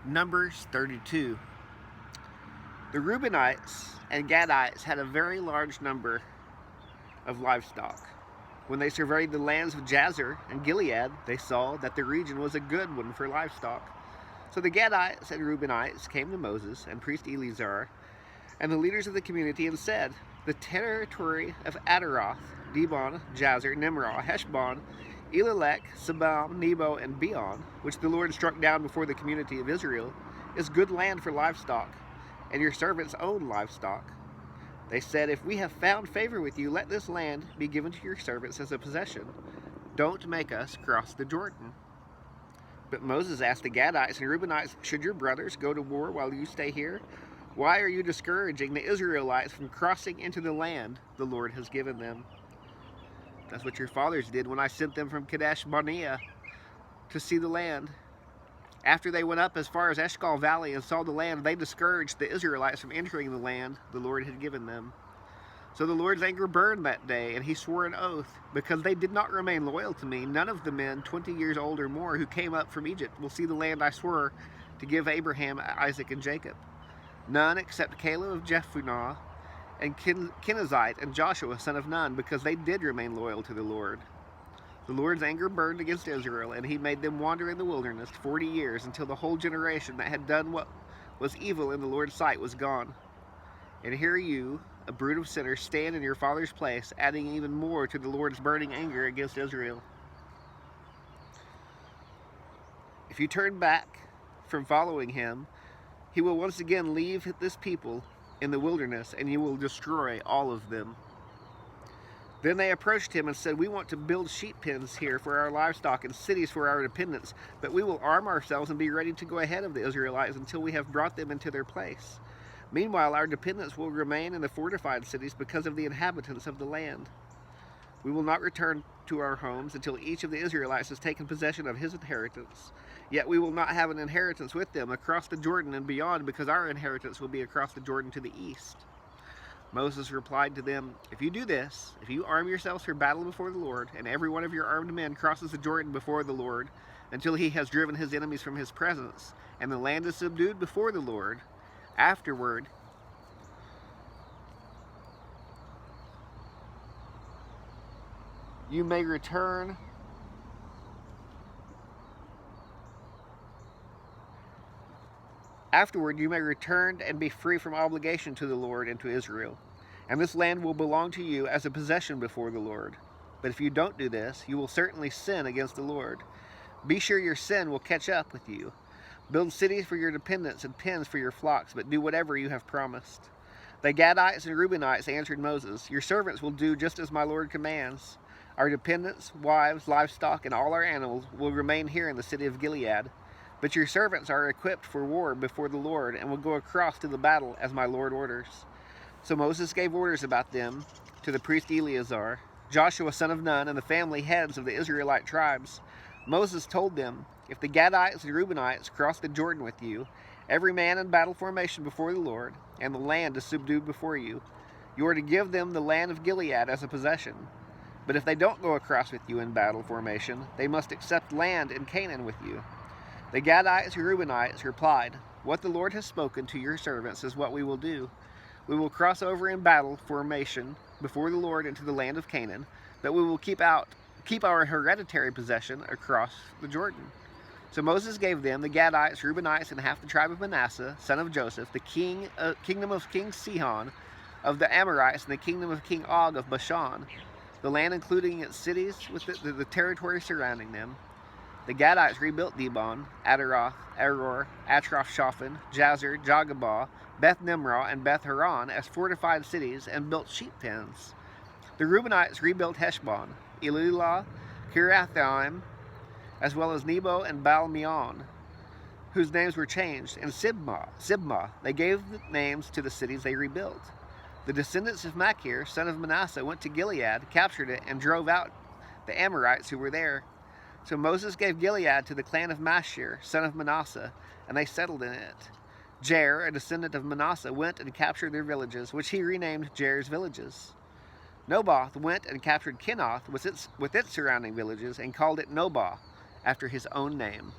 Numbers 32. The Reubenites and Gadites had a very large number of livestock. When they surveyed the lands of Jazer and Gilead, they saw that the region was a good one for livestock. So the Gadites and Reubenites came to Moses and priest Eleazar and the leaders of the community and said, "The territory of Adaroth, Dibon, Jazer, Nimrah, Heshbon, Elelech, Sabam, Nebo, and Beon, which the Lord struck down before the community of Israel, is good land for livestock, and your servants own livestock." They said, "If we have found favor with you, let this land be given to your servants as a possession. Don't make us cross the Jordan." But Moses asked the Gadites and Reubenites, "Should your brothers go to war while you stay here? Why are you discouraging the Israelites from crossing into the land the Lord has given them? That's what your fathers did when I sent them from Kadesh Barnea to see the land. After they went up as far as Eshcol Valley and saw the land, they discouraged the Israelites from entering the land the Lord had given them. So the Lord's anger burned that day, and he swore an oath, because they did not remain loyal to me. None of the men 20 years old or more who came up from Egypt will see the land I swore to give Abraham, Isaac, and Jacob. None except Caleb of Jephunneh and Kenizzite and Joshua, son of Nun, because they did remain loyal to the Lord. The Lord's anger burned against Israel, and he made them wander in the wilderness 40 years, until the whole generation that had done what was evil in the Lord's sight was gone. And here you, a brood of sinners, stand in your father's place, adding even more to the Lord's burning anger against Israel. If you turn back from following him, he will once again leave this people in the wilderness, and you will destroy all of them." Then they approached him and said, "We want to build sheep pens here for our livestock and cities for our dependents, but we will arm ourselves and be ready to go ahead of the Israelites until we have brought them into their place. Meanwhile, our dependents will remain in the fortified cities because of the inhabitants of the land. We will not return to our homes until each of the Israelites has taken possession of his inheritance. Yet we will not have an inheritance with them across the Jordan and beyond, because our inheritance will be across the Jordan to the east." Moses replied to them, "If you do this, if you arm yourselves for battle before the Lord, and every one of your armed men crosses the Jordan before the Lord until he has driven his enemies from his presence, and the land is subdued before the Lord, afterward you may return and be free from obligation to the Lord and to Israel, and this land will belong to you as a possession before the Lord. But if you don't do this, you will certainly sin against the Lord. Be sure your sin will catch up with you. Build cities for your dependents and pens for your flocks, but do whatever you have promised." The Gadites and Reubenites answered Moses, "Your servants will do just as my Lord commands. Our dependents, wives, livestock, and all our animals will remain here in the city of Gilead. But your servants are equipped for war before the Lord and will go across to the battle as my Lord orders." So Moses gave orders about them to the priest Eleazar, Joshua son of Nun, and the family heads of the Israelite tribes. Moses told them, "If the Gadites and Reubenites cross the Jordan with you, every man in battle formation before the Lord, and the land is subdued before you, you are to give them the land of Gilead as a possession. But if they don't go across with you in battle formation, they must accept land in Canaan with you." The Gadites and Reubenites replied, "What the Lord has spoken to your servants is what we will do. We will cross over in battle formation before the Lord into the land of Canaan, but we will keep our hereditary possession across the Jordan." So Moses gave them, the Gadites, Reubenites, and half the tribe of Manasseh, son of Joseph, the kingdom of King Sihon of the Amorites, and the kingdom of King Og of Bashan, the land including its cities with the territory surrounding them. The Gadites rebuilt Dibon, Adaroth, Aror, Atroth-Shaphan, Jazer, Jogabah, Beth Nimrah, and Beth Haran as fortified cities and built sheep pens. The Reubenites rebuilt Heshbon, Elelah, Kiriathaim, as well as Nebo and Baal-Meon, whose names were changed, and Sibmah. They gave the names to the cities they rebuilt. The descendants of Machir, son of Manasseh, went to Gilead, captured it, and drove out the Amorites who were there. So Moses gave Gilead to the clan of Machir, son of Manasseh, and they settled in it. Jair, a descendant of Manasseh, went and captured their villages, which he renamed Jair's villages. Nobath went and captured Kenoth with its surrounding villages and called it Nobah, after his own name.